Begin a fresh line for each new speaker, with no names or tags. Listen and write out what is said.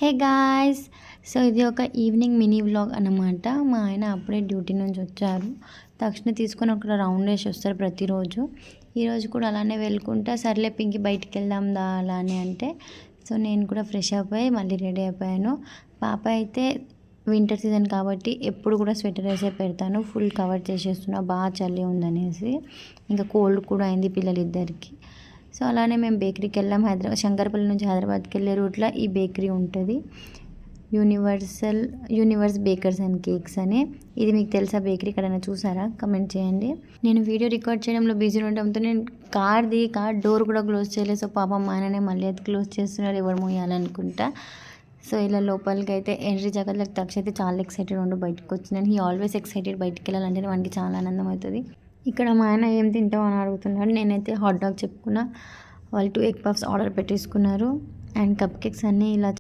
Hey guys, so ఇది ఒక evening mini vlog అన్నమాట. మా ఆయన అప్పుడే డ్యూటీ నుంచి వచ్చారు. తక్షణ తీసుకొని ఒక రౌండ్ వేసి వస్తారు ప్రతిరోజు. ఈరోజు కూడా అలానే వెళ్ళుకుంటా సర్లే పింకి బయటికి వెళ్దాం దా అలా అని అంటే, సో నేను కూడా ఫ్రెష్ అయిపోయి మళ్ళీ రెడీ అయిపోయాను. పాప అయితే వింటర్ సీజన్ కాబట్టి ఎప్పుడు కూడా స్వెటర్ వేసే పెడతాను. ఫుల్ కవర్ చేసేస్తున్నా బాగా చలి ఉందనేసి. ఇంకా కోల్డ్ కూడా అయింది పిల్లలిద్దరికి. సో అలానే మేము బేకరీకి వెళ్ళాం. శంకరపల్లి నుంచి హైదరాబాద్కి వెళ్ళే రూట్లో ఈ బేకరీ ఉంటుంది, యూనివర్స్ బేకర్స్ అండ్ కేక్స్ అని. ఇది మీకు తెలుసా బేకరీ? ఎక్కడైనా చూసారా? కమెంట్ చేయండి. నేను వీడియో రికార్డ్ చేయడంలో బిజీ ఉండడంతో నేను కార్ డోర్ కూడా క్లోజ్ చేయలేదు. సో పాపం మా ఆయననే మళ్ళీ అది క్లోజ్ చేస్తున్నారు, ఎవరు మోయాలనుకుంటా. సో ఇలా లోపలికి అయితే ఎంట్రీ జగత్లకు తక్ష అయితే చాలా ఎక్సైటెడ్ ఉండు బయటకు వచ్చినాను. హీ ఆల్వేస్ ఎక్సైటెడ్ బయటికి వెళ్ళాలంటే వానికి చాలా ఆనందం అవుతుంది. ఇక్కడ మా ఆయన ఏం తింటావు అని అడుగుతున్నాడు. నేనైతే హాట్ డాగ్ చెప్పుకున్నా. వాళ్ళు 2 ఎగ్ పఫ్స్ ఆర్డర్ పెట్టేసుకున్నారు అండ్ కప్ కేక్స్ అన్నీ ఇలా